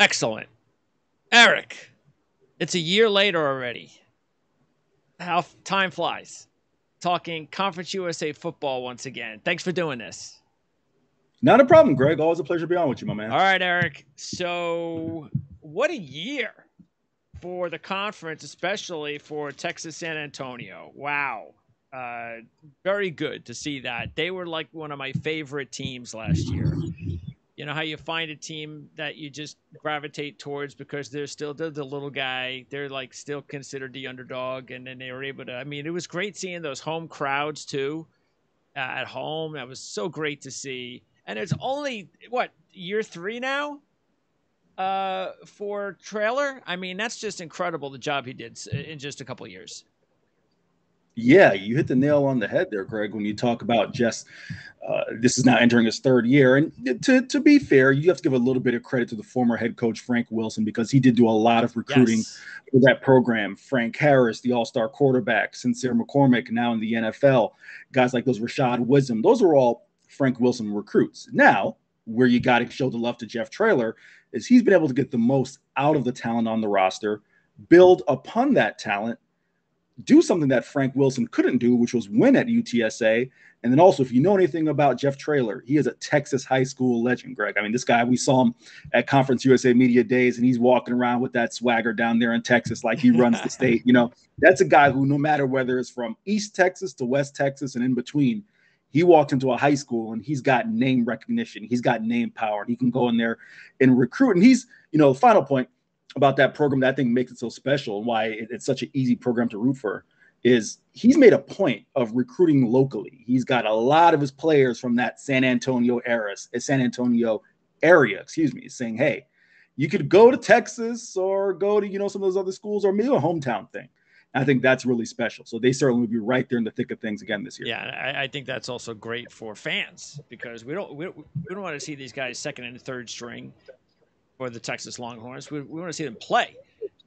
Excellent. Eric, it's a year later already. How time flies. Talking Conference USA football once again. Thanks for doing this. Not a problem, Greg. Always a pleasure to be on with you, my man. All right, Eric. So, what a year for the conference, especially for Texas San Antonio. Wow. Very good to see that. They were like one of my favorite teams last year. You know how you find a team that you just gravitate towards because they're the little guy. They're like still considered the underdog, and then they were able to. I mean, it was great seeing those home crowds too at home. That was so great to see. And it's only year 3 now for Trailer. I mean, that's just incredible the job he did in just a couple of years. Yeah, you hit the nail on the head there, Greg, when you talk about just this is now entering his 3rd year. And to be fair, you have to give a little bit of credit to the former head coach, Frank Wilson, because he did do a lot of recruiting for that program. Frank Harris, the all-star quarterback, Sincere McCormick, now in the NFL, guys like those Rashad Wisdom, those are all Frank Wilson recruits. Now, where you got to show the love to Jeff Traylor is he's been able to get the most out of the talent on the roster, build upon that talent, do something that Frank Wilson couldn't do, which was win at UTSA. And then also, if you know anything about Jeff Traylor, he is a Texas high school legend, Greg. I mean, this guy, we saw him at Conference USA Media Days, and he's walking around with that swagger down there in Texas like he runs the state. You know, that's a guy who, no matter whether it's from East Texas to West Texas and in between, he walked into a high school and he's got name recognition. He's got name power. And he can go in there and recruit. And he's, the final point about that program that I think makes it so special and why it's such an easy program to root for is he's made a point of recruiting locally. He's got a lot of his players from that San Antonio area, saying, hey, you could go to Texas or go to, some of those other schools or maybe a hometown thing. I think that's really special. So they certainly will be right there in the thick of things again this year. Yeah, I think that's also great for fans because we don't want to see these guys 2nd and 3rd string for the Texas Longhorns. We want to see them play.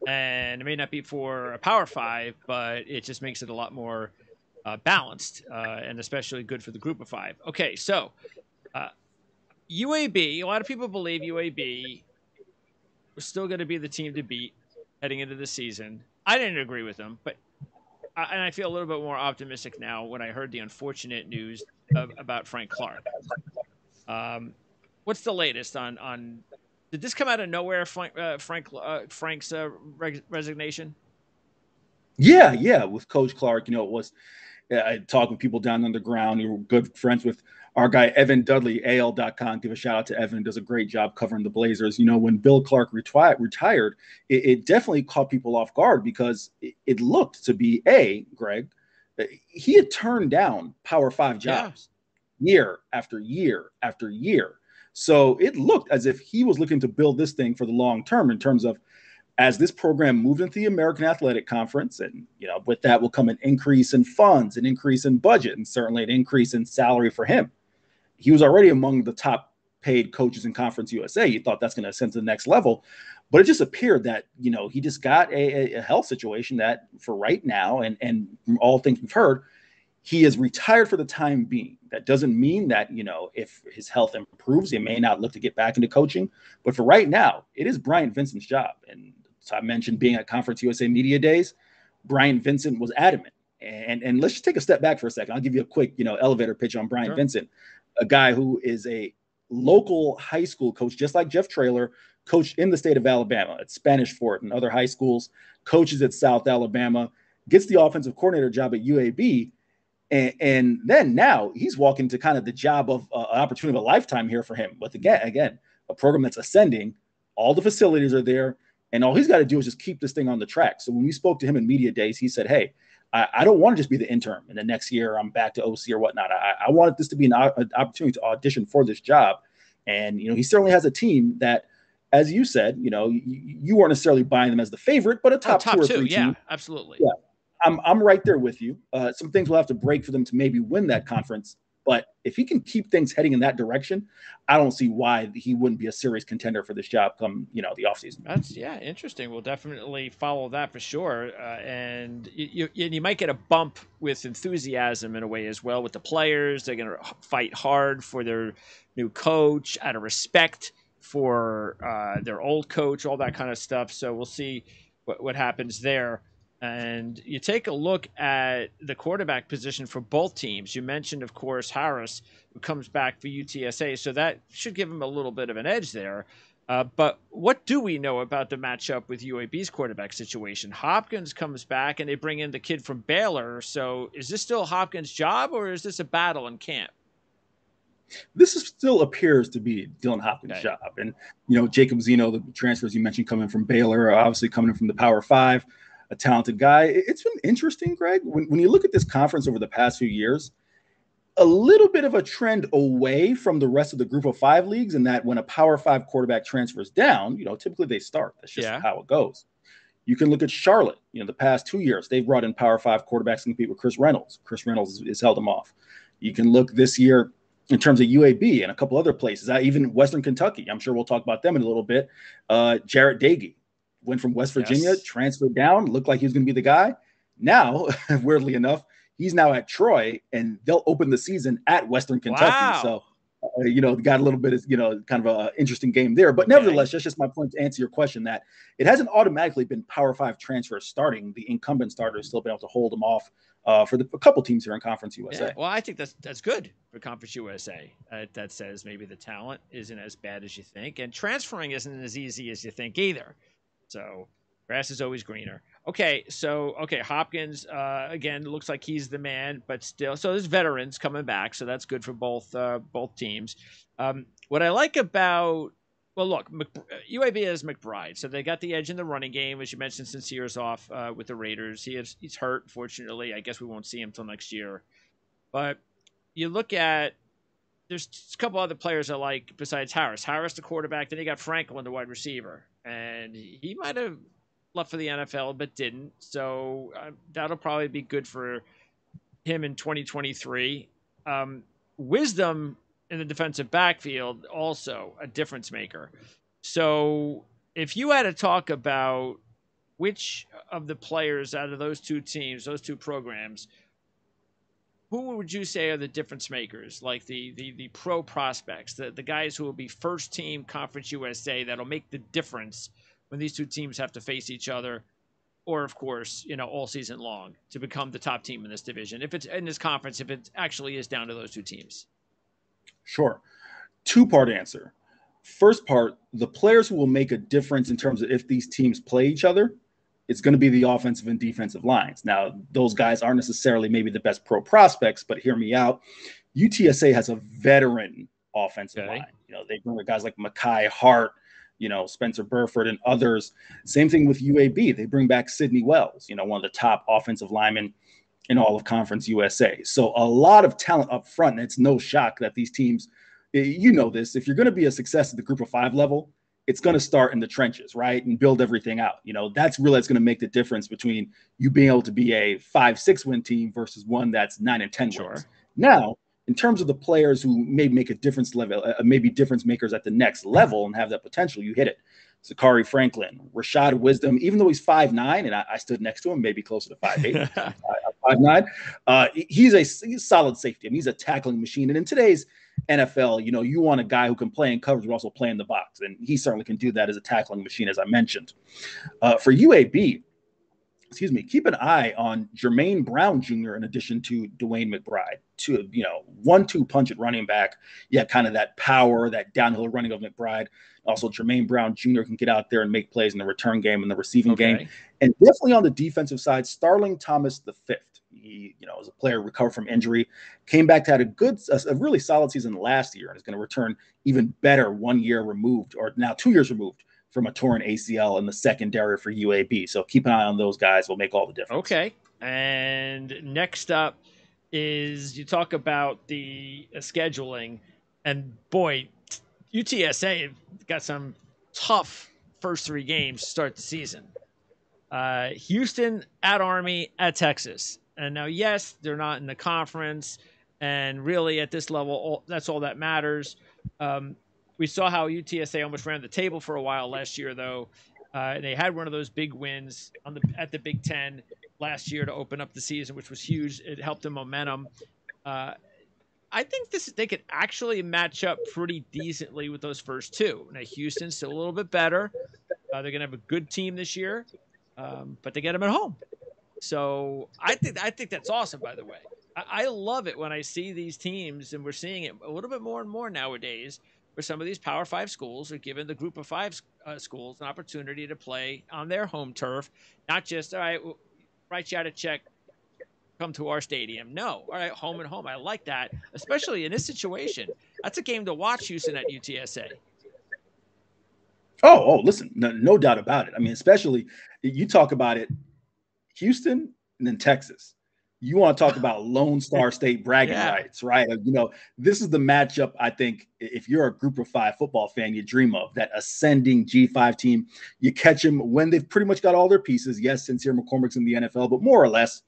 And it may not be for a Power 5, but it just makes it a lot more balanced and especially good for the Group of 5. Okay, so UAB, a lot of people believe UAB was still going to be the team to beat heading into the season. I didn't agree with them, but I feel a little bit more optimistic now when I heard the unfortunate news about Frank Clark. What's the latest on? Did this come out of nowhere, Frank's resignation? Yeah, with Coach Clark, it was. I talked with people down underground. You were good friends with our guy, Evan Dudley, AL.com. Give a shout out to Evan. Does a great job covering the Blazers. When Bill Clark retired, it definitely caught people off guard because it looked to be, Greg, he had turned down Power 5 jobs year after year after year. So it looked as if he was looking to build this thing for the long term in terms of as this program moved into the American Athletic Conference, and with that will come an increase in funds, an increase in budget, and certainly an increase in salary for him. He was already among the top paid coaches in Conference USA. You thought that's going to ascend to the next level, but it just appeared that he just got a health situation that for right now, and from all things we've heard, he is retired for the time being. That doesn't mean that, if his health improves, he may not look to get back into coaching. But for right now, it is Bryant Vincent's job. And so I mentioned being at Conference USA Media Days, Bryant Vincent was adamant. And let's just take a step back for a second. I'll give you a quick, elevator pitch on Bryant Vincent, a guy who is a local high school coach, just like Jeff Traylor, coached in the state of Alabama at Spanish Fort and other high schools, coaches at South Alabama, gets the offensive coordinator job at UAB. And then now he's walking to kind of the job of an opportunity of a lifetime here for him. But again, a program that's ascending, all the facilities are there, and all he's got to do is just keep this thing on the track. So when we spoke to him in media days, he said, hey, I don't want to just be the intern and the next year I'm back to OC or whatnot. I wanted this to be an opportunity to audition for this job. And, he certainly has a team that, as you said, you weren't necessarily buying them as the favorite, but a top 2 or 3 team. Yeah, absolutely. Yeah. I'm right there with you. Some things will have to break for them to maybe win that conference. But if he can keep things heading in that direction, I don't see why he wouldn't be a serious contender for this job come, the offseason. That's interesting. We'll definitely follow that for sure. And you might get a bump with enthusiasm in a way as well with the players. They're going to fight hard for their new coach out of respect for their old coach, all that kind of stuff. So we'll see what happens there. And you take a look at the quarterback position for both teams. You mentioned, of course, Harris, who comes back for UTSA, so that should give him a little bit of an edge there. But what do we know about the matchup with UAB's quarterback situation? Hopkins comes back, and they bring in the kid from Baylor. So is this still Hopkins' job, or is this a battle in camp? This still appears to be Dylan Hopkins' job. And, Jacob Zeno, the transfers you mentioned coming from Baylor, obviously coming from the Power Five, a talented guy. It's been interesting, Greg, when you look at this conference over the past few years, a little bit of a trend away from the rest of the group of five leagues, in that when a Power Five quarterback transfers down, typically they start. That's just how it goes. You can look at Charlotte. The past 2 years, they've brought in Power Five quarterbacks to compete with Chris Reynolds. Chris Reynolds has held them off. You can look this year in terms of UAB and a couple other places, even Western Kentucky. I'm sure we'll talk about them in a little bit. Jarrett Dagey went from West Virginia, transferred down, looked like he was going to be the guy. Now, weirdly enough, he's now at Troy, and they'll open the season at Western Kentucky. Wow. So, got a little bit of, kind of an interesting game there. But nevertheless, that's just my point to answer your question, that it hasn't automatically been Power Five transfers starting. The incumbent starter has still been able to hold them off for a couple teams here in Conference USA. Yeah, well, I think that's good for Conference USA. That says maybe the talent isn't as bad as you think, and transferring isn't as easy as you think either. So grass is always greener. Okay, Hopkins again looks like he's the man, but still, so there's veterans coming back, so that's good for both teams. What I like about look, UAB is McBride, so they got the edge in the running game, as you mentioned. Sincere's off with the Raiders. He's hurt, fortunately. I guess we won't see him till next year. But you look at, there's a couple other players I like besides Harris. Harris, the quarterback. Then you got Franklin, the wide receiver, and he might have left for the NFL but didn't. So that'll probably be good for him in 2023. Wisdom in the defensive backfield, also a difference maker. So if you had to talk about which of the players out of those two teams, those two programs, who would you say are the difference makers, like the pro prospects, the guys who will be first team Conference USA that'll make the difference when these two teams have to face each other, or of course, all season long, to become the top team in this division, if it's in this conference, if it actually is down to those two teams? Sure. Two-part answer. First part, the players who will make a difference in terms of if these teams play each other, it's going to be the offensive and defensive lines. Now, those guys aren't necessarily maybe the best pro prospects, but hear me out. UTSA has a veteran offensive line. They bring guys like Mekhi Hart, Spencer Burford and others. Same thing with UAB. They bring back Sidney Wells, one of the top offensive linemen in all of Conference USA. So a lot of talent up front, and it's no shock that these teams, this, if you're going to be a success at the group of five level, it's going to start in the trenches, right? And build everything out. That's going to make the difference between you being able to be a 5-6 win team versus one that's 9 and 10 wins. Now, in terms of the players who may make a difference level, maybe difference makers at the next level and have that potential, you hit it. Zachary Franklin, Rashad Wisdom, even though he's 5'9", and I stood next to him, maybe closer to 5'8", 5'9", he's a solid safety. I mean, he's a tackling machine. And in today's NFL, you want a guy who can play in coverage but also play in the box, and he certainly can do that as a tackling machine, as I mentioned. For UAB, keep an eye on Jermaine Brown Jr. in addition to Dwayne McBride. 1-2 punch at running back. Yeah, kind of that power, that downhill running of McBride. Also, Jermaine Brown Jr. can get out there and make plays in the return game and the receiving game. And definitely on the defensive side, Starling Thomas V. He, is a player recovered from injury, came back to have a really solid season last year, and is going to return even better 1 year removed, or now 2 years removed, from a torn ACL in the secondary for UAB. So keep an eye on those guys. Will make all the difference. Okay. And next up is, you talk about the scheduling, and boy, UTSA got some tough first 3 games to start the season. Houston, at Army, at Texas. And now, yes, they're not in the conference, and really at this level, that's all that matters. We saw how UTSA almost ran the table for a while last year, though. They had one of those big wins at the Big Ten last year to open up the season, which was huge. It helped the momentum. I think they could actually match up pretty decently with those first two. Now Houston's still a little bit better. They're gonna have a good team this year, but they get them at home. So I think that's awesome. By the way, I love it when I see these teams, and we're seeing it a little bit more and more nowadays, where some of these Power 5 schools are giving the Group of 5 schools an opportunity to play on their home turf, not just all right, write you out a check, come to our stadium. No, all right, home and home. I like that, especially in this situation. That's a game to watch, Houston at UTSA. Oh, listen, no doubt about it. I mean, especially you talk about it, Houston and then Texas. You want to talk about Lone Star State bragging rights, right? You know, this is the matchup, I think, if you're a Group of 5 football fan, you dream of, that ascending G5 team. You catch them when they've pretty much got all their pieces. Yes, Sincere McCormick's in the NFL, but more or less,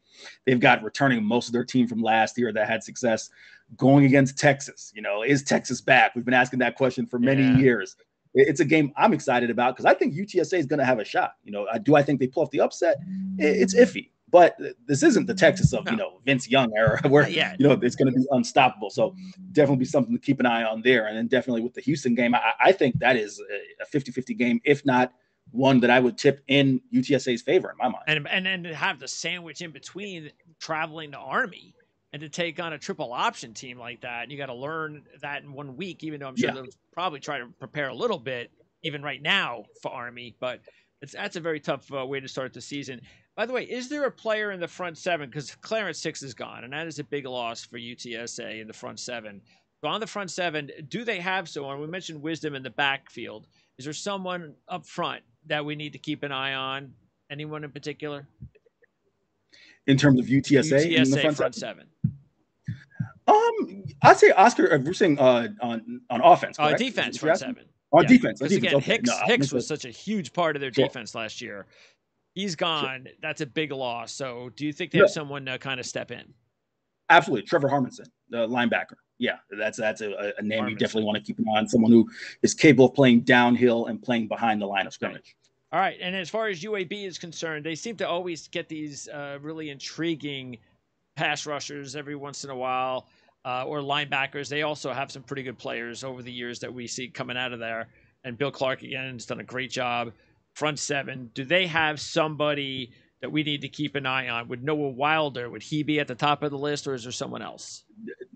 they've got returning most of their team from last year that had success going against Texas. You know, is Texas back? We've been asking that question for many years. It's a game I'm excited about because I think UTSA is going to have a shot. You know, I think they pull off the upset? It's iffy. But this isn't the Texas of, Vince Young era where, it's going to be unstoppable. So definitely be something to keep an eye on there. And then definitely with the Houston game, I think that is a 50-50 game, if not one that I would tip in UTSA's favor in my mind. And then to have the sandwich in between traveling to Army and to take on a triple option team like that. You got to learn that in 1 week, even though I'm sure they'll probably try to prepare a little bit, even right now for Army. But that's a very tough way to start the season. By the way, is there a player in the front seven? Because Clarence Six is gone, and that is a big loss for UTSA in the front seven. So on the front seven, do they have someone? We mentioned Wisdom in the backfield. Is there someone up front that we need to keep an eye on? Anyone in particular? In terms of UTSA in the front seven. I'd say Oscar. We're saying on offense. Defense front seven. On defense. Because again, Hicks was such a huge part of their defense last year. He's gone. Sure. That's a big loss. So do you think they have someone to kind of step in? Absolutely. Trevor Harmonson, the linebacker. Yeah, that's a name you definitely want to keep an eye on. Someone who is capable of playing downhill and playing behind the line of scrimmage. All right. And as far as UAB is concerned, they seem to always get these really intriguing pass rushers every once in a while, or linebackers. They also have some pretty good players over the years that we see coming out of there. And Bill Clark, again, has done a great job. Front seven, do they have somebody that we need to keep an eye on? Would Noah Wilder, would he be at the top of the list, or is there someone else?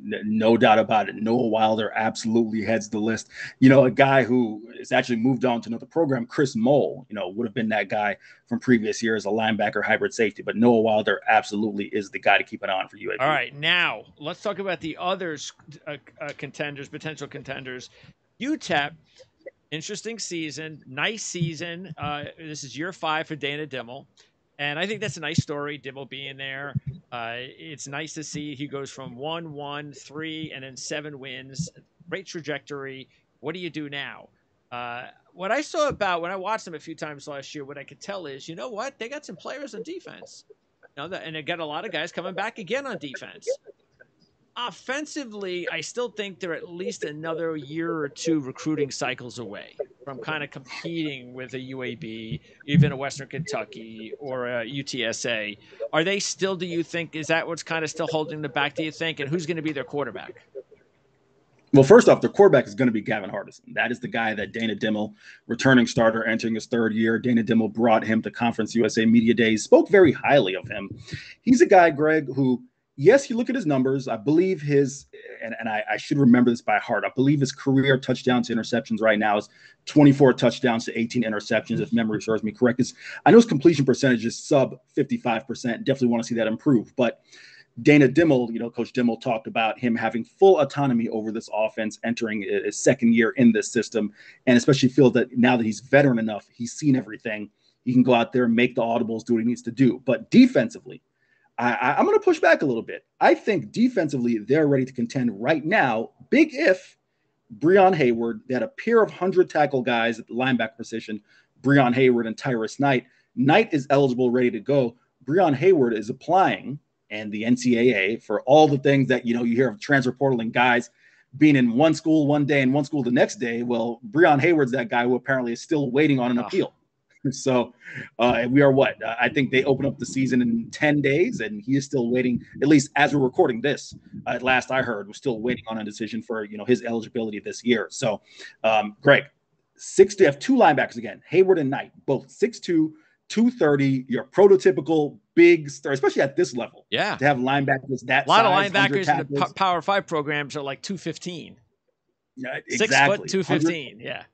No doubt about it. Noah Wilder absolutely heads the list. You know, a guy who has actually moved on to another program, Chris Mole, would have been that guy from previous years, a linebacker, hybrid safety. But Noah Wilder absolutely is the guy to keep an eye on for UAB. All right, now let's talk about the other contenders, potential contenders. UTEP. Interesting season, nice season. This is year 5 for Dana Dimel, and I think that's a nice story. Dimel being there, it's nice to see he goes from 1-1, 3, and then 7 wins. Great trajectory. What do you do now? What I saw about when I watched them a few times last year, what I could tell is, you know what, they got some players on defense, and they got a lot of guys coming back again on defense. Offensively, I still think they're at least another year or two recruiting cycles away from kind of competing with a UAB, even a Western Kentucky or a UTSA. Are they still, do you think, is that what's kind of still holding them back, do you think? And who's going to be their quarterback? Well, first off, their quarterback is going to be Gavin Hardison. That is the guy that Dana Dimel, returning starter, entering his 3rd year. Dana Dimel brought him to Conference USA Media Days, spoke very highly of him. He's a guy, Greg, who, yes, you look at his numbers. I believe his, and I should remember this by heart, I believe his career touchdowns to interceptions right now is 24 touchdowns to 18 interceptions, if memory serves me correct. I know his completion percentage is sub 55%. Definitely want to see that improve. But Dana Dimel, Coach Dimel talked about him having full autonomy over this offense, entering his 2nd year in this system, and especially feels that now that he's veteran enough, he's seen everything. He can go out there and make the audibles, do what he needs to do. But defensively, I'm going to push back a little bit. I think defensively, they're ready to contend right now. Big if Breon Hayward, they had a pair of 100-tackle guys at the linebacker position, Breon Hayward and Tyreese Knight. Knight is eligible, ready to go. Breon Hayward is applying, and the NCAA, for all the things that, you hear of transfer portal and guys being in one school one day and one school the next day. Well, Breon Hayward's that guy who apparently is still waiting on an appeal. So we are what? I think they open up the season in 10 days, and he is still waiting, at least as we're recording this. At last I heard, we're still waiting on a decision for his eligibility this year. So, Greg, they have two linebackers again, Hayward and Knight, both 6'2", 230, your prototypical big star, especially at this level. Yeah. To have linebackers that size. A lot size, of linebackers in the Power 5 programs are like 215. Yeah, exactly. 6 foot, 215. Yeah.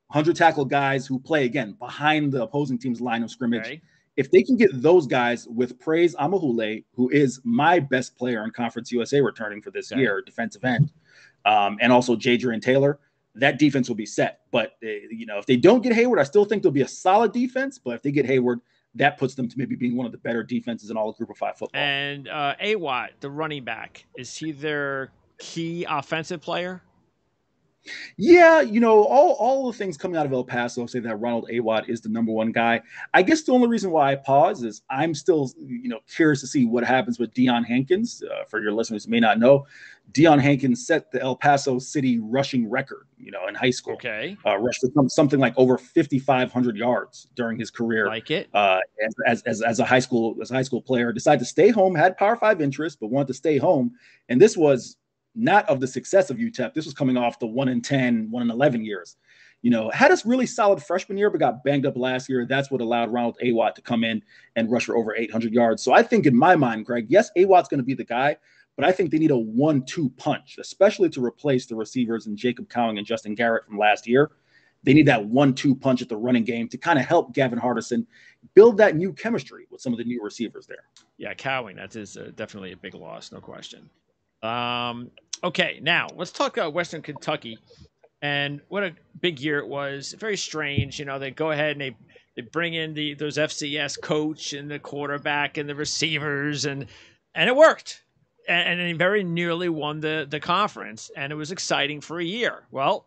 100 tackle guys who play, again, behind the opposing team's line of scrimmage. Okay. If they can get those guys with Praise Amahule, who is my best player in Conference USA returning for this year, defensive end, and also Jadrian Taylor, that defense will be set. But, if they don't get Hayward, I still think there'll be a solid defense. But if they get Hayward, that puts them to maybe being one of the better defenses in all of Group of 5 football. And Awatt, the running back, is he their key offensive player? Yeah, all the things coming out of El Paso say that Ronald Awatt is the number one guy. I guess the only reason why I pause is I'm still, curious to see what happens with Dion Hankins. For your listeners who may not know, Dion Hankins set the El Paso City rushing record, in high school. Okay. Rushed something like over 5,500 yards during his career. Like it. As a high school player, decided to stay home, had Power 5 interest, but wanted to stay home. And this was not of the success of UTEP. This was coming off the 1-10, 1-11 years. Had a really solid freshman year, but got banged up last year. That's what allowed Ronald Awatt to come in and rush for over 800 yards. So I think in my mind, Greg, yes, Awatt's going to be the guy, but I think they need a 1-2 punch, especially to replace the receivers in Jacob Cowing and Justin Garrett from last year. They need that 1-2 punch at the running game to kind of help Gavin Hardison build that new chemistry with some of the new receivers there. Yeah, Cowing, that is definitely a big loss, no question. Okay, now let's talk about Western Kentucky and what a big year it was. Very strange. They go ahead and they bring in those FCS coach and the quarterback and the receivers, and it worked. And they very nearly won the conference, and it was exciting for a year. Well,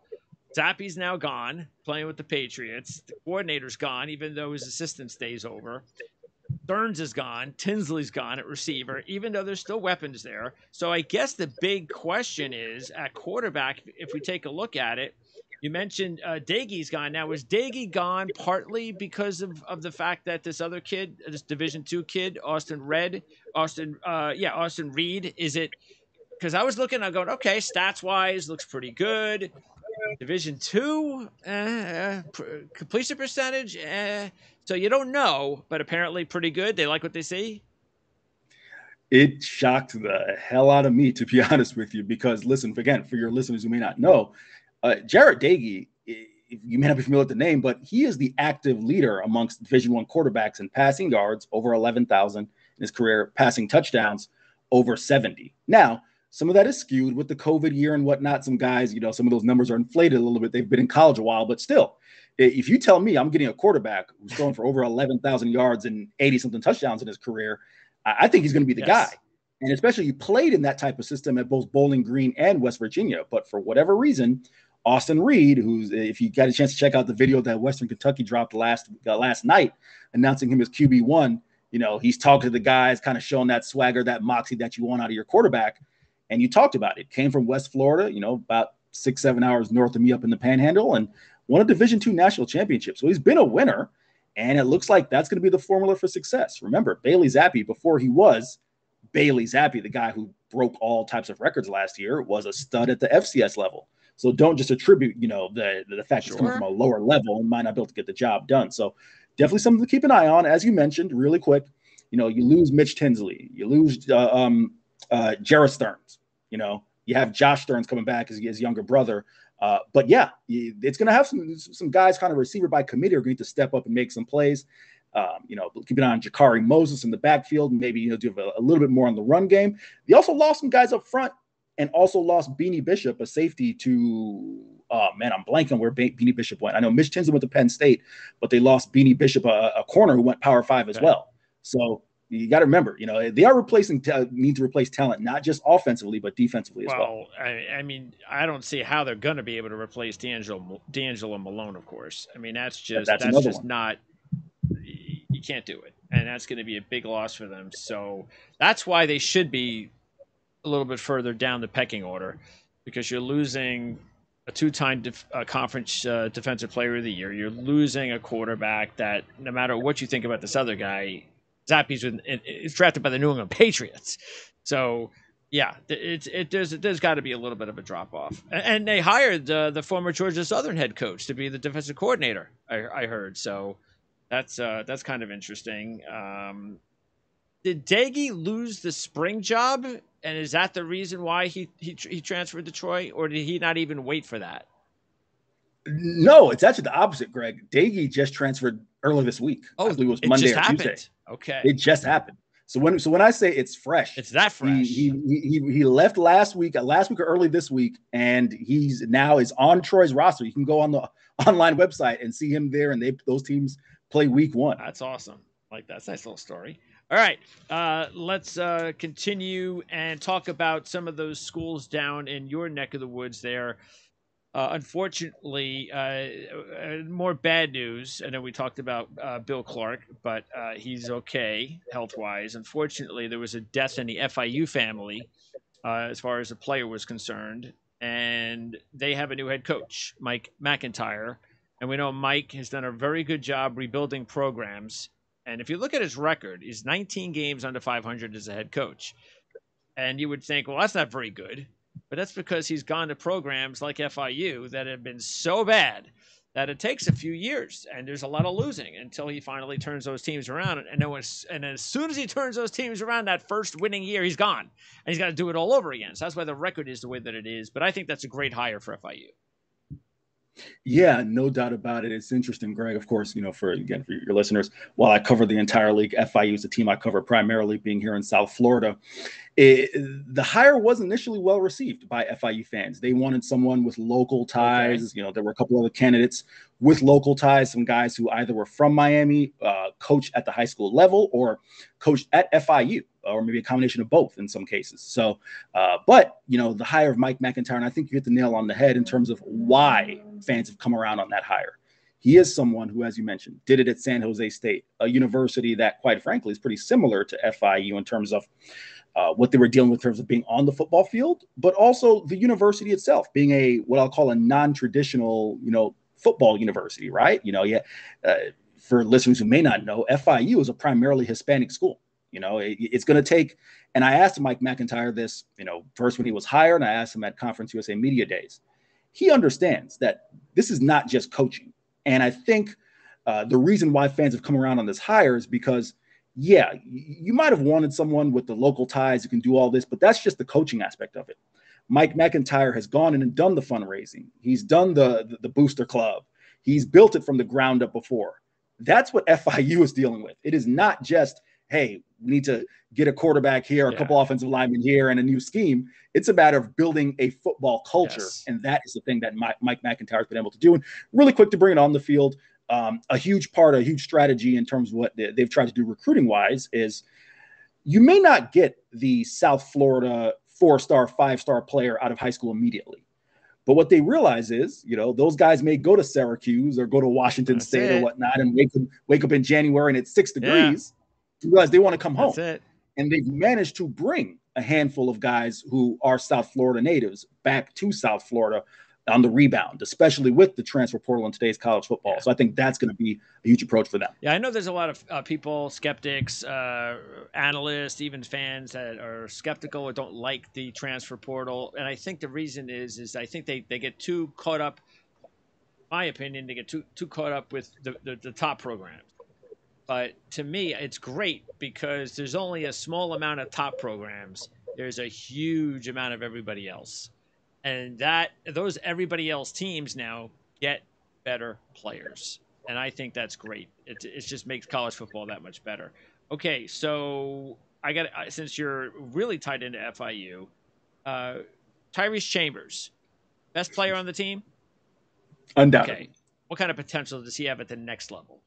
Zappy's now gone, playing with the Patriots. The coordinator's gone, even though his assistant stays over. Burns is gone. Tinsley's gone at receiver, even though there's still weapons there. So I guess the big question is at quarterback, if we take a look at it, you mentioned Daigie's gone. Now, was Daigie gone partly because of the fact that this other kid, this Division II kid, Austin Reed, is it? Because I was looking, I'm going, okay, stats-wise, looks pretty good. Division II, completion percentage, so you don't know, but apparently pretty good. They like what they see. It shocked the hell out of me, to be honest with you, because listen, again, for your listeners who may not know, Jarrett Daigie, you may not be familiar with the name, but he is the active leader amongst Division I quarterbacks in passing yards, over 11,000 in his career, passing touchdowns, over 70. Now, some of that is skewed with the COVID year and whatnot. Some guys, some of those numbers are inflated a little bit. They've been in college a while, but still, if you tell me I'm getting a quarterback who's throwing for over 11,000 yards and 80-something touchdowns in his career, I think he's going to be the guy. And especially he played in that type of system at both Bowling Green and West Virginia. But for whatever reason, Austin Reed, who's, if you got a chance to check out the video that Western Kentucky dropped last night, announcing him as QB1, he's talking to the guys, kind of showing that swagger, that moxie that you want out of your quarterback. And you talked about it. Came from West Florida, about 6-7 hours north of me up in the Panhandle, and won a Division II national championship. So he's been a winner, and it looks like that's going to be the formula for success. Remember, Bailey Zappi, before he was Bailey Zappi, the guy who broke all types of records last year, was a stud at the FCS level. So don't just attribute, the fact he's coming from a lower level and might not be able to get the job done. So definitely something to keep an eye on. As you mentioned, really quick, you lose Mitch Tinsley, you lose Jarrett Stearns. You have Josh Stearns coming back as his younger brother. But yeah, it's going to have some guys kind of receiver by committee are going to step up and make some plays. Keep an eye on Jakari Moses in the backfield and maybe, do a little bit more on the run game. They also lost some guys up front and also lost Beanie Bishop, a safety, to I'm blanking on where Beanie Bishop went. I know Mitch Tinsley went to Penn State, but they lost Beanie Bishop, a corner who went Power 5 as well. So you got to remember, they are need to replace talent, not just offensively, but defensively as well. I mean, I don't see how they're going to be able to replace D'Angelo Malone, of course. I mean, that's just not, you can't do it. And that's going to be a big loss for them. So that's why they should be a little bit further down the pecking order, because you're losing a two-time conference defensive player of the year. You're losing a quarterback that, no matter what you think about this other guy, Zappi's is drafted by the New England Patriots. So, yeah, there's got to be a little bit of a drop-off. And they hired the former Georgia Southern head coach to be the defensive coordinator, I heard. So that's kind of interesting. Did Daggy lose the spring job? And is that the reason why he transferred to Troy, or did he not even wait for that? No, it's actually the opposite, Greg. Daggy just transferred earlier this week. Oh, I believe it was Monday or Tuesday. Okay, it just happened. So when I say it's fresh, it's that fresh. He left last week or early this week, and he's now is on Troy's roster. You can go on the online website and see him there, and those teams play week 1. That's awesome. Like that's a nice little story. All right, let's continue and talk about some of those schools down in your neck of the woods there. Unfortunately, more bad news. I know we talked about Bill Clark, but he's okay health-wise. Unfortunately, there was a death in the FIU family as far as the player was concerned, and they have a new head coach, Mike McIntyre. And we know Mike has done a very good job rebuilding programs. And if you look at his record, he's 19 games under 500 as a head coach. And you would think, well, that's not very good. But that's because he's gone to programs like FIU that have been so bad that it takes a few years. And there's a lot of losing until he finally turns those teams around. And as soon as he turns those teams around, that first winning year, he's gone. And he's got to do it all over again. So that's why the record is the way that it is. But I think that's a great hire for FIU. Yeah, no doubt about it. It's interesting, Greg. Of course, for your listeners, while I cover the entire league, FIU is the team I cover primarily, being here in South Florida. The hire wasn't initially well received by FIU fans. They wanted someone with local ties. Okay. There were a couple other candidates with local ties, some guys who either were from Miami, coached at the high school level, or coached at FIU, or maybe a combination of both in some cases. So, but the hire of Mike McIntyre, and I think you hit the nail on the head in terms of why fans have come around on that hire. He is someone who, as you mentioned, did it at San Jose State, a university that, quite frankly, is pretty similar to FIU in terms of what they were dealing with in terms of being on the football field, but also the university itself being what I'll call a non-traditional, football university, right? For listeners who may not know, FIU is a primarily Hispanic school. It's going to take, and I asked Mike McIntyre this, first when he was hired, and I asked him at Conference USA Media Days. He understands that this is not just coaching. And I think the reason why fans have come around on this hire is because, yeah, you might have wanted someone with the local ties who can do all this, but that's just the coaching aspect of it. Mike McIntyre has gone in and done the fundraising. He's done the booster club. He's built it from the ground up before. That's what FIU is dealing with. It is not just, hey, we need to get a quarterback here, a couple offensive linemen here, and a new scheme. It's a matter of building a football culture, and that is the thing that Mike McIntyre has been able to do. And really quick to bring it on the field, a huge strategy in terms of what they've tried to do recruiting-wise is you may not get the South Florida 4-star, 5-star player out of high school immediately. But what they realize is, those guys may go to Syracuse or go to Washington State or whatnot and wake up in January and it's 6 degrees. You realize they want to come home. And they've managed to bring a handful of guys who are South Florida natives back to South Florida on the rebound, especially with the transfer portal in today's college football. So I think that's going to be a huge approach for them. Yeah, I know there's a lot of people, skeptics, analysts, even fans that are skeptical or don't like the transfer portal. And I think the reason is I think they get too caught up, in my opinion, they get too caught up with the top programs. But to me, it's great because there's only a small amount of top programs. There's a huge amount of everybody else. And those everybody else teams now get better players. And I think that's great. It just makes college football that much better. Okay, so since you're really tied into FIU, Tyreese Chambers, best player on the team? Undoubtedly. Okay. What kind of potential does he have at the next level?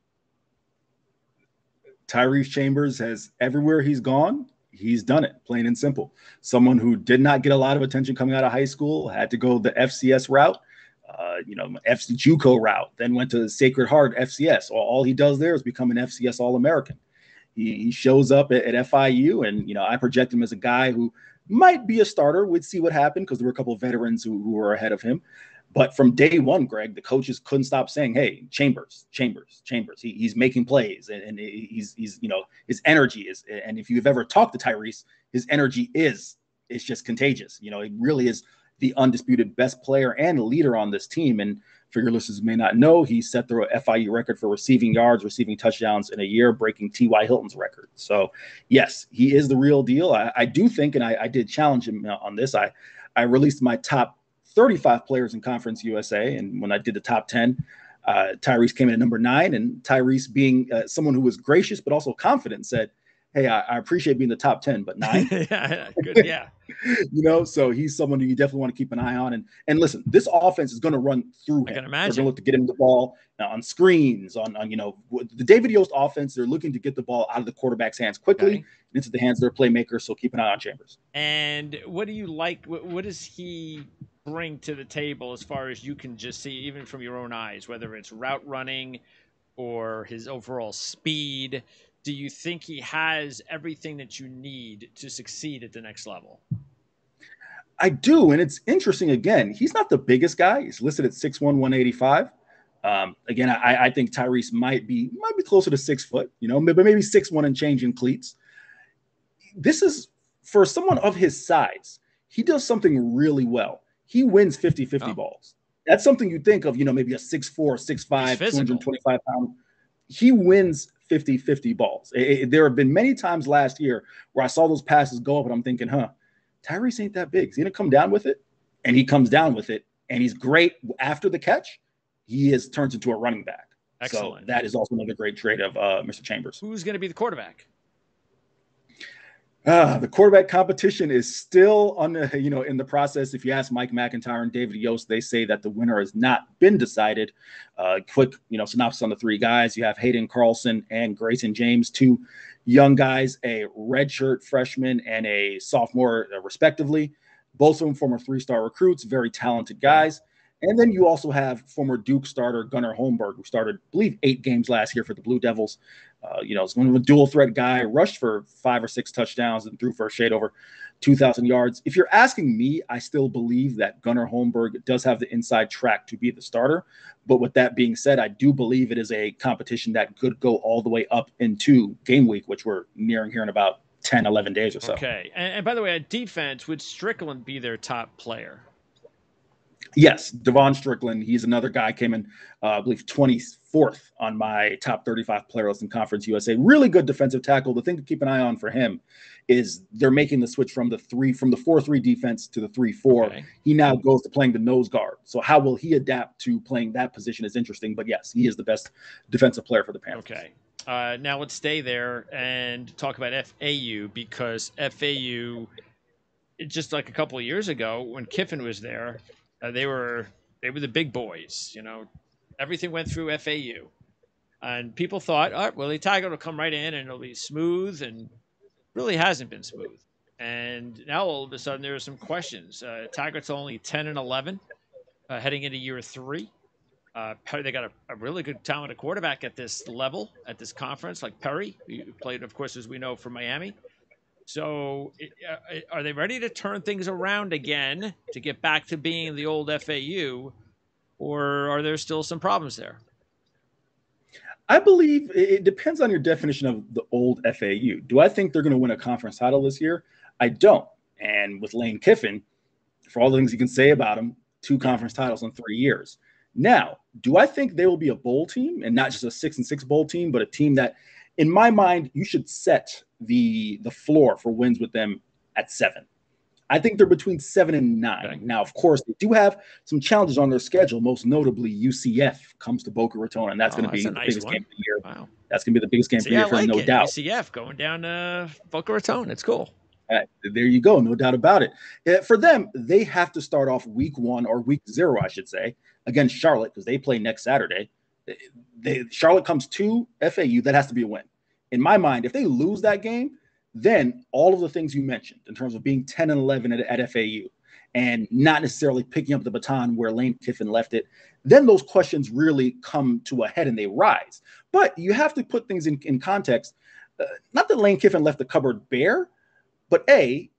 Tyreese Chambers has, everywhere he's gone, he's done it, plain and simple. Someone who did not get a lot of attention coming out of high school, had to go the FCS route, FC JUCO route, then went to Sacred Heart FCS. All he does there is become an FCS All-American. He shows up at FIU, and I project him as a guy who might be a starter. We'd see what happened because there were a couple of veterans who were ahead of him. But from day one, Greg, the coaches couldn't stop saying, "Hey, Chambers. He's making plays, and he's his energy is." And if you've ever talked to Tyreese, his energy is just contagious. He really is the undisputed best player and leader on this team. And for your listeners who may not know, he set the FIU record for receiving yards, receiving touchdowns in a year, breaking T.Y. Hilton's record. So, yes, he is the real deal. I do think, and I did challenge him on this. I released my top 35 players in Conference USA, and when I did the top 10, Tyreese came in at number 9. And Tyreese, being someone who was gracious but also confident, said, "Hey, I appreciate being the top 10, but 9." Yeah, good, yeah. So he's someone who you definitely want to keep an eye on. And listen, this offense is going to run through him. I can imagine. They're going to look to get him the ball on screens, on the David Yost offense. They're looking to get the ball out of the quarterback's hands quickly and into the hands of their playmakers. So keep an eye on Chambers. And what do you like? What does he bring to the table as far as you can just see, even from your own eyes, whether it's route running or his overall speed? Do you think he has everything that you need to succeed at the next level? I do, and it's interesting. Again, he's not the biggest guy. He's listed at 6'1", 185. Again, I think Tyreese might be closer to 6 foot, but maybe 6'1" and change in cleats. This is, for someone of his size, he does something really well. He wins 50-50 balls. That's something you think of, maybe a 6'4", 6'5", 225 pound. He wins 50-50 balls. There have been many times last year where I saw those passes go up and I'm thinking, Tyreese ain't that big. He's going to come down with it. And he comes down with it. And he's great after the catch. He turns into a running back. Excellent. So that is also another great trait of Mr. Chambers. Who's going to be the quarterback? The quarterback competition is still in the process. If you ask Mike McIntyre and David Yost, they say that the winner has not been decided. Quick, synopsis on the 3 guys. You have Hayden Carlson and Grayson James, 2 young guys, a redshirt freshman and a sophomore, respectively. Both of them former 3-star recruits, very talented guys. And then you also have former Duke starter Gunnar Holmberg, who started, I believe, 8 games last year for the Blue Devils. It's one of a dual threat guy, rushed for 5 or 6 touchdowns and threw for a shade over 2,000 yards. If you're asking me, I still believe that Gunnar Holmberg does have the inside track to be the starter. But with that being said, I do believe it is a competition that could go all the way up into game week, which we're nearing here in about 10, 11 days or so. Okay. And by the way, at defense, would Strickland be their top player? Yes, Devon Strickland. He's another guy, came in, I believe, 24th on my top 35 player list in Conference USA. Really good defensive tackle. The thing to keep an eye on for him is they're making the switch from the 4-3 defense to the 3-4. Okay. He now goes to playing the nose guard. So how will he adapt to playing that position is interesting. But yes, he is the best defensive player for the Panthers. Okay. Now let's stay there and talk about FAU, because FAU, just like a couple of years ago when Kiffin was there, they were the big boys. Everything went through FAU, and people thought, all right, Willie Taggart will come right in and it'll be smooth, and really hasn't been smooth. And now all of a sudden there are some questions. Taggart's only 10-11 heading into year 3. They got a really good talented quarterback at this level, at this conference, like Perry, who played, of course, as we know, for Miami. So are they ready to turn things around again to get back to being the old FAU, or are there still some problems there? I believe it depends on your definition of the old FAU. Do I think they're going to win a conference title this year? I don't. And with Lane Kiffin, for all the things you can say about him, 2 conference titles in 3 years. Now, do I think they will be a bowl team, and not just a 6-6 bowl team, but a team that, in my mind, you should set the floor for wins with them at 7. I think they're between 7 and 9. Okay. Now, of course, they do have some challenges on their schedule. Most notably, UCF comes to Boca Raton, and that's going to be the biggest game of the year. Wow. That's going to be the biggest game of the year, for no doubt. UCF going down to Boca Raton. It's cool. There you go. No doubt about it. For them, they have to start off week 1 or week 0, I should say, against Charlotte, because they play next Saturday. Charlotte comes to FAU. That has to be a win. In my mind, if they lose that game, then all of the things you mentioned in terms of being 10-11 at FAU and not necessarily picking up the baton where Lane Kiffin left it, then those questions really come to a head and they rise. But you have to put things in context. Not that Lane Kiffin left the cupboard bare, but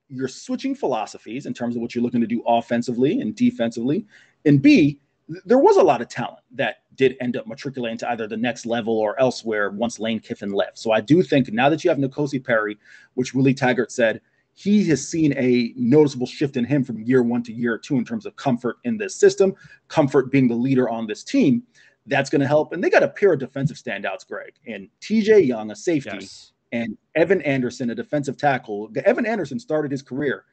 you're switching philosophies in terms of what you're looking to do offensively and defensively. And B, there was a lot of talent that did end up matriculating to either the next level or elsewhere once Lane Kiffin left. So I do think now that you have N'Kosi Perry, which Willie Taggart said, he has seen a noticeable shift in him from year 1 to year 2 in terms of comfort in this system, comfort being the leader on this team. That's going to help. And they got a pair of defensive standouts, Greg, and TJ Young, a safety, yes, and Evan Anderson, a defensive tackle. Evan Anderson started his career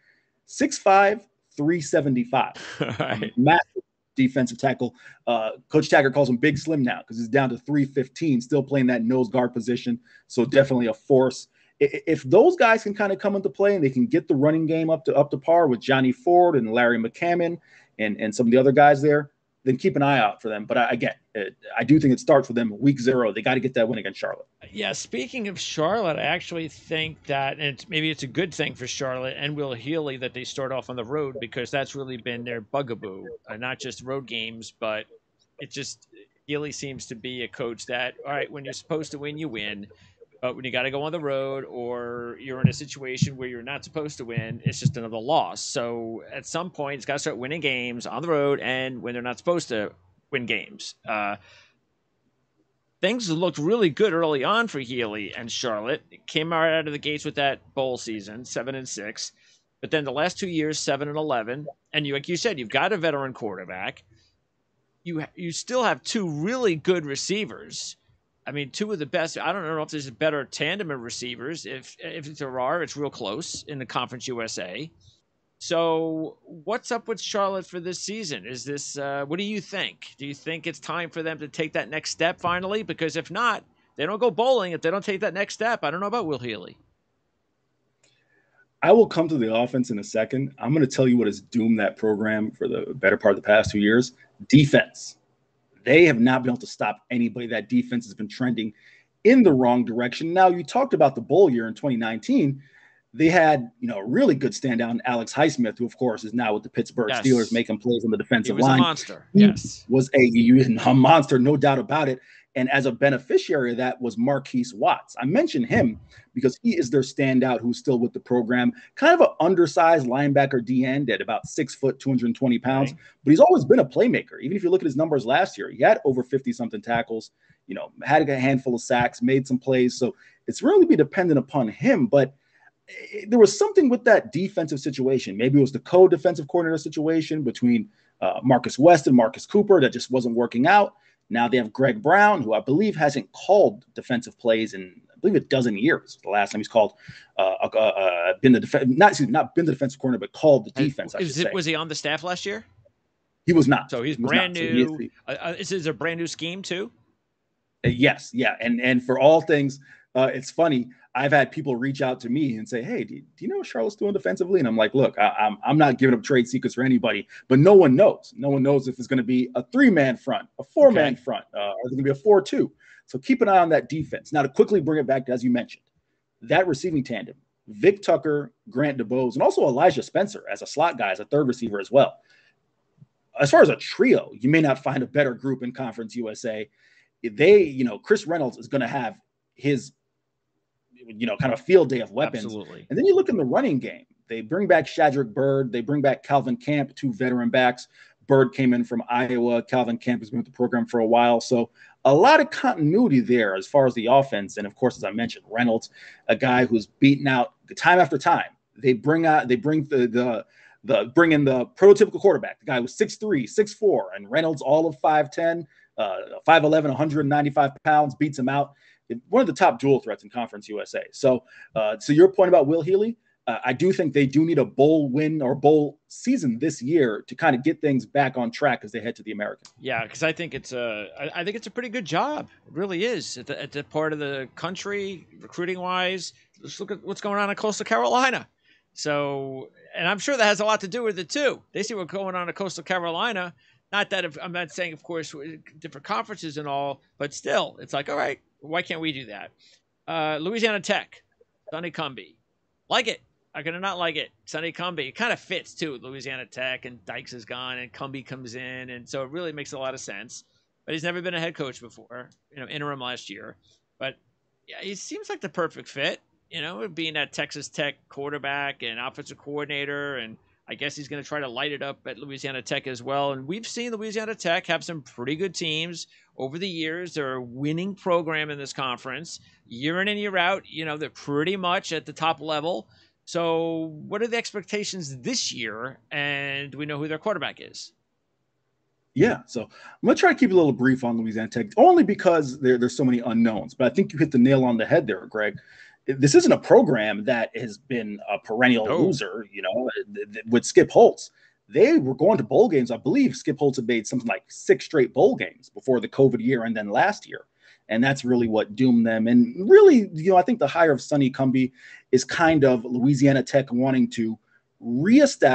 6'5", 375. right. Massive defensive tackle. Coach Taggart calls him Big Slim now because he's down to 315, still playing that nose guard position. So definitely a force. If those guys can kind of come into play and they can get the running game up to par with Johnny Ford and Larry McCammon and some of the other guys there, then keep an eye out for them. But I do think it starts with them week 0. They got to get that win against Charlotte. Yeah, speaking of Charlotte, I actually think that, and maybe it's a good thing for Charlotte and Will Healy that they start off on the road, because that's really been their bugaboo. Not just road games, but it just, Healy seems to be a coach that, all right, when you're supposed to win, you win. But when you got to go on the road or you're in a situation where you're not supposed to win, it's just another loss. So at some point, it's got to start winning games on the road and when they're not supposed to win games. Things looked really good early on for Healy and Charlotte. It came right out of the gates with that bowl season, 7-6. But then the last 2 years, 7-11. And like you said, you've got a veteran quarterback. You still have 2 really good receivers. I mean, 2 of the best. I don't know if there's a better tandem of receivers. If there are, it's real close in the Conference USA. So what's up with Charlotte for this season? Is this what do you think? Do you think it's time for them to take that next step finally? Because if not, they don't go bowling. If they don't take that next step, I don't know about Will Healy. I will come to the offense in a second. I'm going to tell you what has doomed that program for the better part of the past 2 years. Defense. They have not been able to stop anybody. That defense has been trending in the wrong direction. Now, you talked about the bowl year in 2019. They had, a really good standout in Alex Highsmith, who, of course, is now with the Pittsburgh Steelers making plays on the defensive line. He was a monster. Yes. He was a monster, no doubt about it. And as a beneficiary of that was Marquis Watts. I mentioned him because he is their standout who's still with the program. Kind of an undersized linebacker D-end at about 6 foot, 220 pounds. Right. But he's always been a playmaker. Even if you look at his numbers last year, he had over 50-something tackles, had a handful of sacks, made some plays. So it's really be dependent upon him. But there was something with that defensive situation. Maybe it was the co-defensive coordinator situation between Marcus West and Marcus Cooper that just wasn't working out. Now they have Greg Brown, who I believe hasn't called defensive plays in, I believe, a dozen years. The last time he's called, not been the defensive coordinator, but called the defense. Was he on the staff last year? He was not. So he's brand new. Is it a brand new scheme too? Yes, yeah, and for all things, it's funny. I've had people reach out to me and say, "Hey, do you know what Charlotte's doing defensively?" And I'm like, "Look, I'm not giving up trade secrets for anybody, but no one knows. No one knows if it's going to be a 3-man front, a 4-man front, or it's going to be a 4-2. So keep an eye on that defense. Now, to quickly bring it back, as you mentioned, that receiving tandem: Vic Tucker, Grant DeBose, and also Elijah Spencer as a slot guy, as a third receiver as well. As far as a trio, you may not find a better group in Conference USA. Chris Reynolds is going to have his kind of field day of weapons. Absolutely. And then you look in the running game. They bring back Shadrick Byrd. They bring back Calvin Camp, 2 veteran backs. Byrd came in from Iowa. Calvin Camp has been with the program for a while. So a lot of continuity there as far as the offense. And of course, as I mentioned, Reynolds, a guy who's beaten out time after time. They bring in the prototypical quarterback, the guy who's 6'3", 6'4", and Reynolds all of 5'10", 5'11", 195 pounds, beats him out. One of the top dual threats in Conference USA. So your point about Will Healy, I do think they do need a bowl win or bowl season this year to kind of get things back on track as they head to the American. Yeah, because I think it's a pretty good job. It really is at the part of the country, recruiting wise. Let's look at what's going on in Coastal Carolina. So, and I'm sure that has a lot to do with it too. They see what's going on in Coastal Carolina. Not that I'm not saying, of course, different conferences and all, but still, it's like, all right, why can't we do that? Louisiana Tech, Sonny Cumbie. Like it. I'm going to not like it. Sonny Cumbie. It kind of fits, too. Louisiana Tech and Dykes is gone and Cumbie comes in. And so it really makes a lot of sense. But he's never been a head coach before, interim last year. But yeah, he seems like the perfect fit, being that Texas Tech quarterback and offensive coordinator. And I guess he's going to try to light it up at Louisiana Tech as well. And we've seen Louisiana Tech have some pretty good teams over the years. They're a winning program in this conference. Year in and year out, they're pretty much at the top level. So what are the expectations this year? And do we know who their quarterback is? Yeah, so I'm going to try to keep it a little brief on Louisiana Tech, only because there's so many unknowns. But I think you hit the nail on the head there, Greg. This isn't a program that has been a perennial loser, with Skip Holtz. They were going to bowl games. I believe Skip Holtz had made something like 6 straight bowl games before the COVID year and then last year. And that's really what doomed them. And really, I think the hire of Sonny Cumbie is kind of Louisiana Tech wanting to reset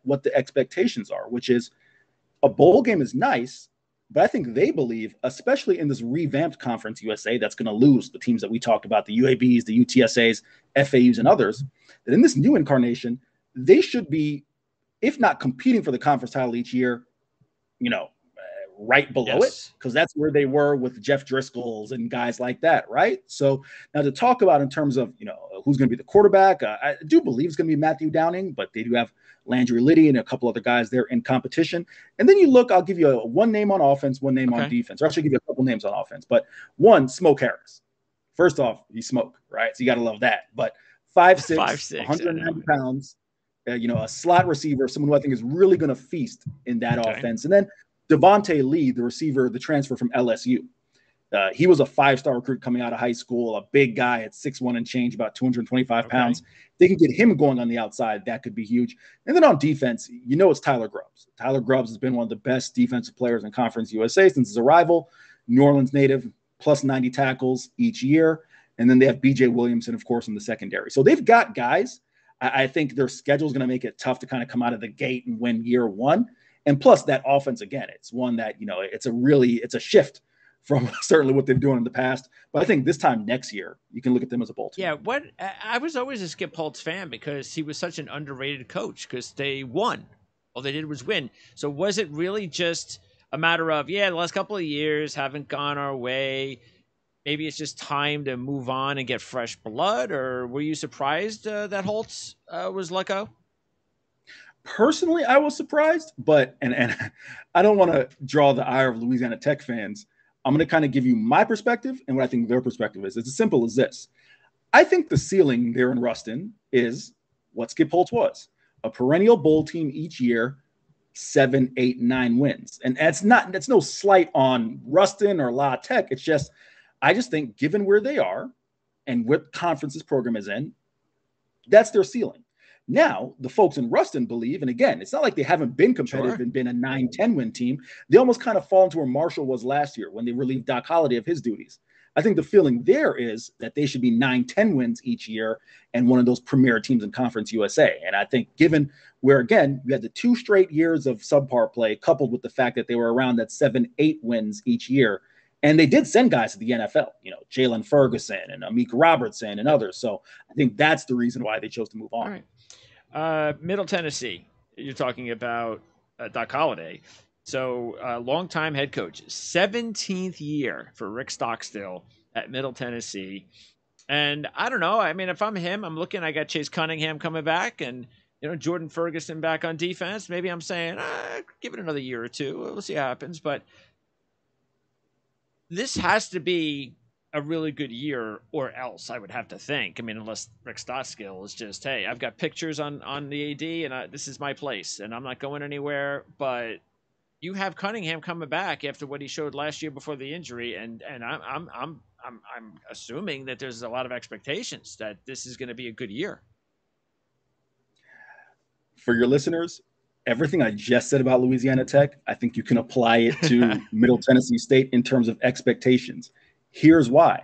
what the expectations are, which is a bowl game is nice, but I think they believe, especially in this revamped Conference USA that's going to lose the teams that we talked about, the UABs, the UTSAs, FAUs, and others, that in this new incarnation, they should be, if not competing for the conference title each year, right below it, because that's where they were with Jeff Driscoll's and guys like that, right? So now to talk about in terms of, who's going to be the quarterback, I do believe it's going to be Matthew Downing, but they do have Landry Liddy and a couple other guys there in competition. And then you look, I'll give you one name on offense, one name on defense. Or I'll actually give you a couple names on offense. But one, Smoke Harris. First off, he's Smoke, right? So you got to love that. But 5'6", 190 pounds, a slot receiver, someone who I think is really going to feast in that offense. And then Devontae Lee, the receiver, the transfer from LSU. He was a 5-star recruit coming out of high school, a big guy at 6'1" and change, about 225 pounds. They can get him going on the outside. That could be huge. And then on defense, it's Tyler Grubs. Tyler Grubs has been one of the best defensive players in Conference USA since his arrival. New Orleans native, plus 90 tackles each year. And then they have B.J. Williamson, of course, in the secondary. So they've got guys. I think their schedule is going to make it tough to kind of come out of the gate and win year one. And plus that offense, again, it's one that, it's a shift from certainly what they've doing in the past. But I think this time next year, you can look at them as a bowl team. Yeah, I was always a Skip Holtz fan because he was such an underrated coach because they won. All they did was win. So was it really just a matter of, the last couple of years haven't gone our way, maybe it's just time to move on and get fresh blood? Or were you surprised that Holtz was let go? Personally, I was surprised, but and I don't want to draw the ire of Louisiana Tech fans. I'm going to kind of give you my perspective and what I think their perspective is. It's as simple as this. I think the ceiling there in Ruston is what Skip Holtz was, a perennial bowl team each year, 7, 8, 9 wins. And that's no slight on Ruston or La Tech. It's just, I just think given where they are and what conference this program is in, that's their ceiling. Now, the folks in Ruston believe, and again, it's not like they haven't been competitive and been a 9-10 win team. They almost kind of fall into where Marshall was last year when they relieved Doc Holliday of his duties. I think the feeling there is that they should be 9-10 wins each year and one of those premier teams in Conference USA. And I think given where, again, we had the 2 straight years of subpar play coupled with the fact that they were around that 7-8 wins each year, and they did send guys to the NFL, Jalen Ferguson and Amik Robertson and others. So I think that's the reason why they chose to move on. All right. Middle Tennessee, you're talking about Doc Holliday. So longtime head coach, 17th year for Rick Stockstill at Middle Tennessee. And I don't know. I mean, if I'm him, I'm looking, I got Chase Cunningham coming back and, Jordan Ferguson back on defense. Maybe I'm saying, give it another year or two. We'll see what happens. But this has to be a really good year or else, I would have to think. I mean, unless Rick Stockstill is just, hey, I've got pictures on the AD and this is my place and I'm not going anywhere. But you have Cunningham coming back after what he showed last year before the injury, and I'm assuming that there's a lot of expectations that this is going to be a good year. For your listeners, everything I just said about Louisiana Tech, I think you can apply it to Middle Tennessee State in terms of expectations. Here's why.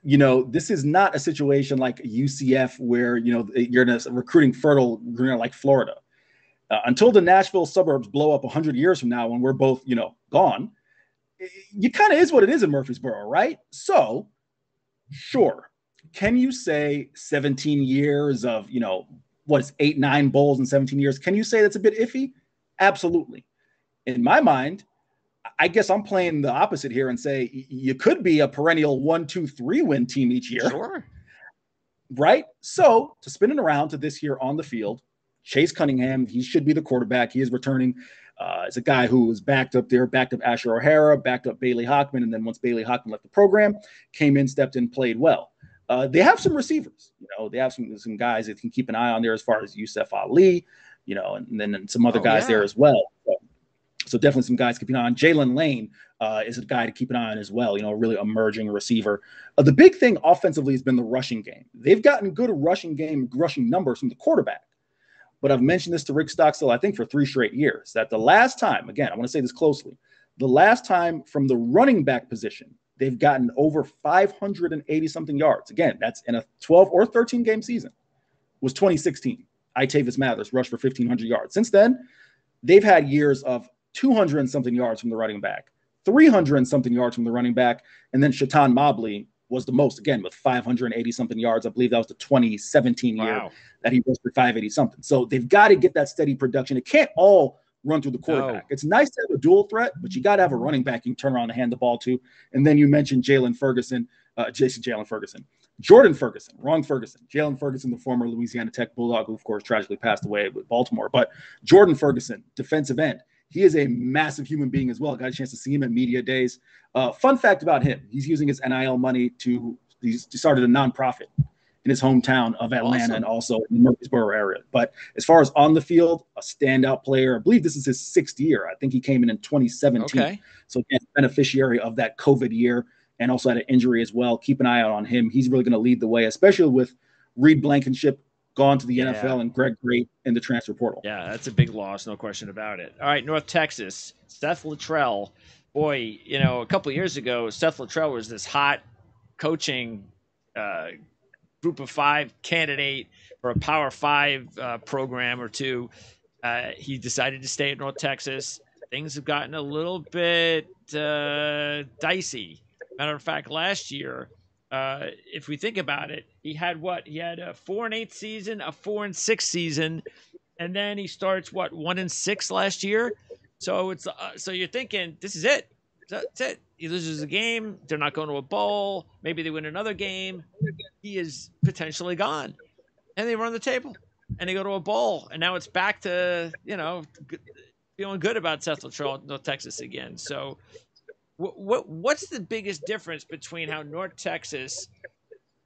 This is not a situation like UCF where, you're in a recruiting fertile ground like Florida. Until the Nashville suburbs blow up 100 years from now when we're both, gone, it kind of is what it is in Murfreesboro, right? So, sure. Can you say 17 years of, 8, 9 bowls in 17 years? Can you say that's a bit iffy? Absolutely. In my mind, I guess I'm playing the opposite here and say you could be a perennial 1, 2, 3 win team each year. Sure. Right? So to spin it around to this year on the field, Chase Cunningham, he should be the quarterback. He is returning. It's a guy who was backed up Asher O'Hara, backed up Bailey Hockman, and then once Bailey Hockman left the program, came in, stepped in, played well. They have some receivers. They have some guys that can keep an eye on there as far as Yusuf Ali, and then some other guys there as well. So definitely some guys keeping an eye on. Jalen Lane is a guy to keep an eye on as well, a really emerging receiver. The big thing offensively has been the rushing game. They've gotten good rushing numbers from the quarterback. But I've mentioned this to Rick Stockstill, I think, for 3 straight years, that the last time, again, I want to say this closely, the last time from the running back position, they've gotten over 580-something yards. Again, that's in a 12 or 13-game season, was 2016. Itavis Mathers rushed for 1,500 yards. Since then, they've had years of 200-and-something yards from the running back, 300-and-something yards from the running back, and then Shaitan Mobley was the most, again, with 580-something yards. I believe that was the 2017 year that he rushed for 580-something. So they've got to get that steady production. It can't all run through the quarterback. No. It's nice to have a dual threat, but you got to have a running back you can turn around and hand the ball to. And then you mentioned Jordan Ferguson, wrong Ferguson. Jalen Ferguson, the former Louisiana Tech Bulldog, who, of course, tragically passed away with Baltimore. But Jordan Ferguson, defensive end. He is a massive human being as well. I got a chance to see him at media days. Fun fact about him, he's using his NIL money he started a nonprofit in his hometown of Atlanta and also in the Murfreesboro area. But as far as on the field, a standout player. I believe this is his 6th year. I think he came in 2017. Okay. So again, beneficiary of that COVID year and also had an injury as well. Keep an eye out on him. He's really going to lead the way, especially with Reed Blankenship gone to the NFL and Greg Great in the transfer portal. Yeah, that's a big loss, no question about it. All right, North Texas, Seth Luttrell. Boy, a couple of years ago, Seth Luttrell was this hot coaching group of 5 candidate for a Power 5 program or two. He decided to stay at North Texas. Things have gotten a little bit dicey. Matter of fact, last year, if we think about it, he had what? He had a 4-8 season, a 4-6 season, and then he starts 1-6 last year. So it's so you're thinking this is it. That's it. He loses a game. They're not going to a bowl. Maybe they win another game. He is potentially gone, and they run the table, and they go to a bowl, and now it's back to feeling good about Seth Luttrell, North Texas again. So. What's the biggest difference between how North Texas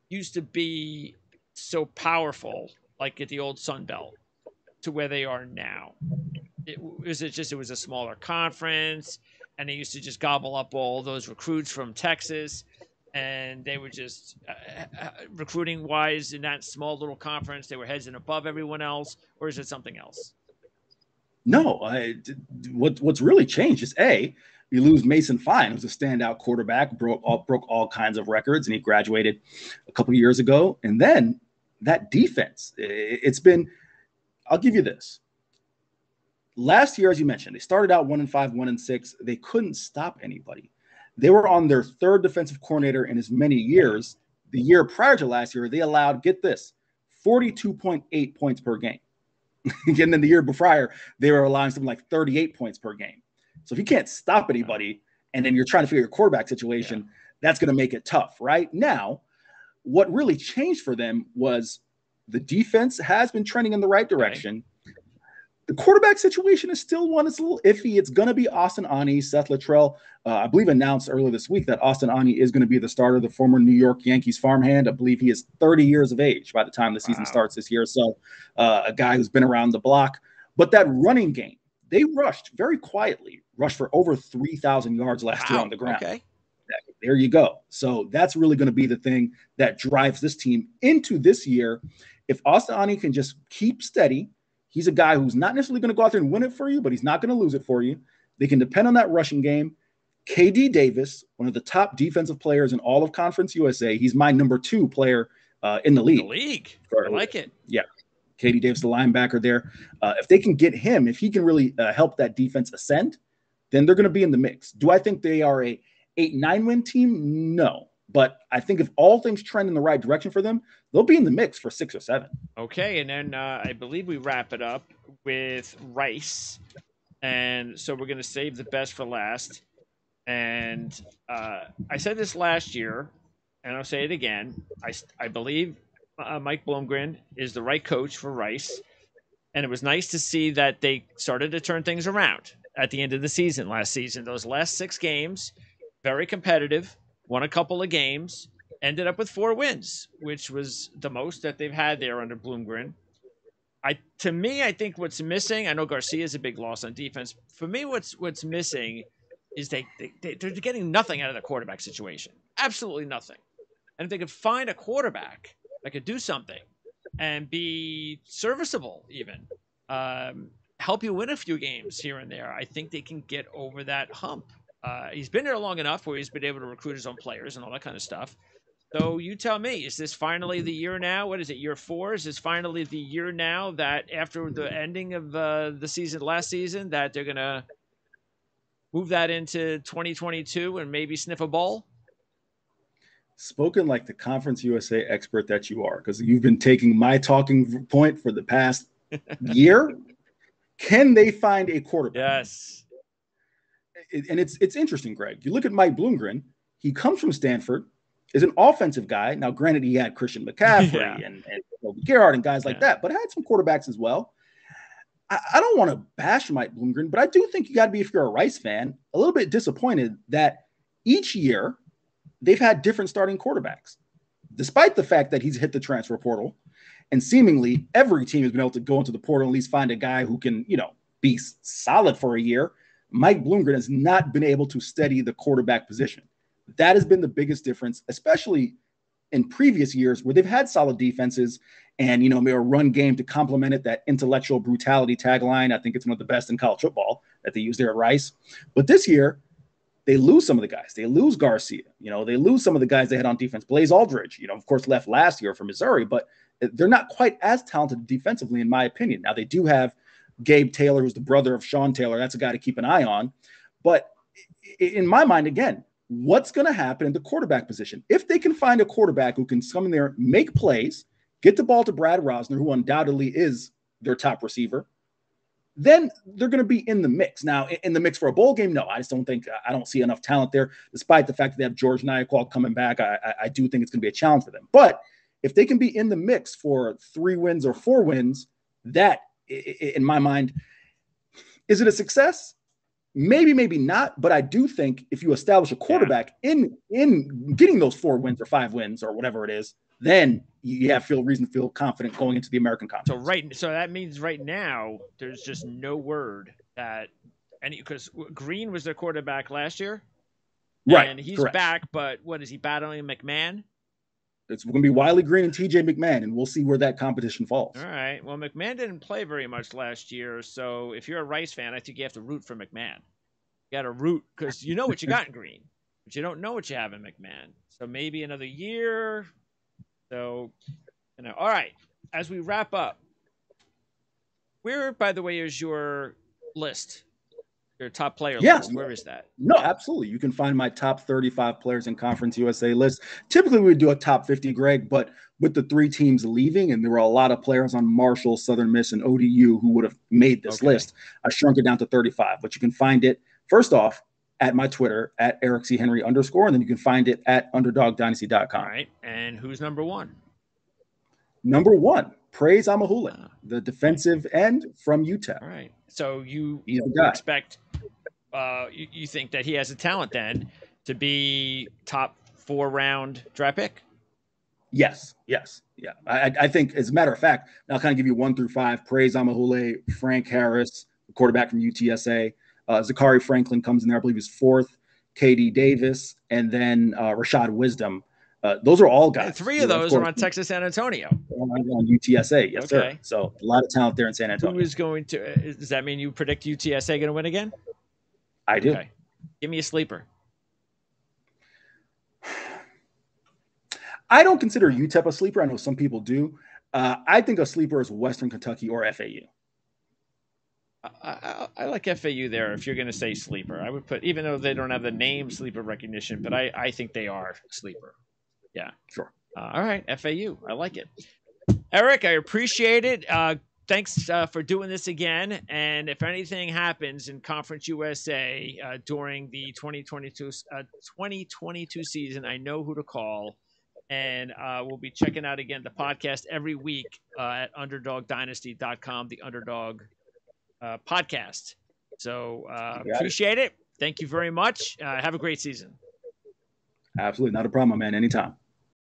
used to be so powerful, like at the old Sun Belt, to where they are now? It was a smaller conference, and they used to just gobble up all those recruits from Texas, and they were just recruiting-wise in that small little conference, they were heads and above everyone else, or is it something else? No, what's really changed is you lose Mason Fine, who's a standout quarterback, broke all kinds of records, and he graduated a couple of years ago. And then that defense, it's been – I'll give you this. Last year, as you mentioned, they started out 1-5, 1-6. They couldn't stop anybody. They were on their 3rd defensive coordinator in as many years. The year prior to last year, they allowed, get this, 42.8 points per game. And then the year prior, they were allowing something like 38 points per game. So if you can't stop anybody and then you're trying to figure your quarterback situation, that's going to make it tough. Right now, what really changed for them was the defense has been trending in the right direction. Okay. The quarterback situation is still one that's a little iffy. It's going to be Austin Ani. Seth Luttrell, I believe, announced earlier this week that Austin Ani is going to be the starter, the former New York Yankees farmhand. I believe he is 30 years of age by the time the season starts this year. So a guy who's been around the block. But that running game, they rushed very quietly, rushed for over 3,000 yards last year on the ground. Okay. There you go. So that's really going to be the thing that drives this team into this year. If Austin Ani can just keep steady, he's a guy who's not necessarily going to go out there and win it for you, but he's not going to lose it for you. They can depend on that rushing game. KD Davis, one of the top defensive players in all of Conference USA. He's my number 2 player in the league. I like it. Yeah. KD Davis, the linebacker there. If they can get him, if he can really help that defense ascend, then they're going to be in the mix. Do I think they are a 8-9 win team? No. But I think if all things trend in the right direction for them, they'll be in the mix for 6 or 7. Okay, and then I believe we wrap it up with Rice. And so we're going to save the best for last. And I said this last year, and I'll say it again. I believe Mike Bloomgren is the right coach for Rice. And it was nice to see that they started to turn things around at the end of the season last season. Those last 6 games, very competitive, won a couple of games, ended up with 4 wins, which was the most that they've had there under Bloomgren. To me, I think what's missing, I know Garcia is a big loss on defense. For me, what's missing is they're getting nothing out of the quarterback situation. Absolutely nothing. And if they could find a quarterback that could do something and be serviceable even, help you win a few games here and there, I think they can get over that hump. He's been there long enough where he's been able to recruit his own players and all that kind of stuff. So you tell me, is this finally the year now? What is it, year 4? Is this finally the year now that after the ending of the season last season that they're going to move that into 2022 and maybe sniff a bowl? Spoken like the Conference USA expert that you are, because you've been taking my talking point for the past year. Can they find a quarterback? Yes. And it's interesting, Greg. You look at Mike Bloomgren. He comes from Stanford, is an offensive guy. Now, granted, he had Christian McCaffrey and Gerard and guys like that, but had some quarterbacks as well. I don't want to bash Mike Bloomgren, but I do think you got to be, if you're a Rice fan, a little bit disappointed that each year they've had different starting quarterbacks, despite the fact that he's hit the transfer portal. And seemingly every team has been able to go into the portal and at least find a guy who can, be solid for a year. Mike Bloomgren has not been able to steady the quarterback position. That has been the biggest difference, especially in previous years where they've had solid defenses and, maybe a run game to complement it, that intellectual brutality tagline. I think it's one of the best in college football that they use there at Rice. But this year, they lose some of the guys. They lose Garcia. They lose some of the guys they had on defense. Blaze Aldridge, of course, left last year for Missouri, but they're not quite as talented defensively, in my opinion. Now, they do have Gabe Taylor, who's the brother of Sean Taylor. That's a guy to keep an eye on. But in my mind, again, what's going to happen in the quarterback position? If they can find a quarterback who can come in there, make plays, get the ball to Brad Rosner, who undoubtedly is their top receiver, then they're going to be in the mix. Now, in the mix for a bowl game, no, I don't see enough talent there, despite the fact that they have George Nyaqual coming back. I do think it's going to be a challenge for them. But if they can be in the mix for 3 wins or 4 wins, that, in my mind, is it a success? Maybe, maybe not. But I do think if you establish a quarterback in getting those 4 wins or 5 wins or whatever it is, then you have reason to feel confident going into the American Conference. So that means right now there's just no word that because Green was their quarterback last year, right? And he's correct. back, but what is he battling McMahon? It's going to be Wiley Green and TJ McMahon, and we'll see where that competition falls. All right. Well, McMahon didn't play very much last year, so if you're a Rice fan, I think you have to root for McMahon. You got to root because you know what you got in Green, but you don't know what you have in McMahon. So maybe another year. So, all right. As we wrap up, where, by the way, is your list? Your top player list. Where is that? No, absolutely. You can find my top 35 players in Conference USA list. Typically, we would do a top 50, Greg, but with the 3 teams leaving, and there were a lot of players on Marshall, Southern Miss, and ODU who would have made this list, I shrunk it down to 35. But you can find it, first off, at my Twitter, at Eric C. Henry _, and then you can find it at UnderdogDynasty.com. All right. And who's number 1? Number 1, Praise Amahule, the defensive end from UTEP. All right. So you expect you think that he has a talent then to be top 4-round draft pick? Yes. Yeah. I think, as a matter of fact, I'll kind of give you 1 through 5. Praise Amahule, Frank Harris, the quarterback from UTSA. Zachary Franklin comes in there, I believe he's 4th. KD Davis, and then Rashad Wisdom. Those are all guys. And 3 of those are on Texas San Antonio. On UTSA, yes, sir. So a lot of talent there in San Antonio. Who is going to? Does that mean you predict UTSA going to win again? I do. Okay. Give me a sleeper. I don't consider UTEP a sleeper. I know some people do. I think a sleeper is Western Kentucky or FAU. I like FAU there. If you're going to say sleeper, I would put, even though they don't have the name sleeper recognition, but I think they are sleeper. Yeah, sure. All right, FAU. I like it. Eric, I appreciate it. Thanks for doing this again. And if anything happens in Conference USA during the 2022 season, I know who to call. And we'll be checking out again the podcast every week at underdogdynasty.com, the Underdog podcast. So appreciate it. Thank you very much. Have a great season. Absolutely. Not a problem, man. Anytime.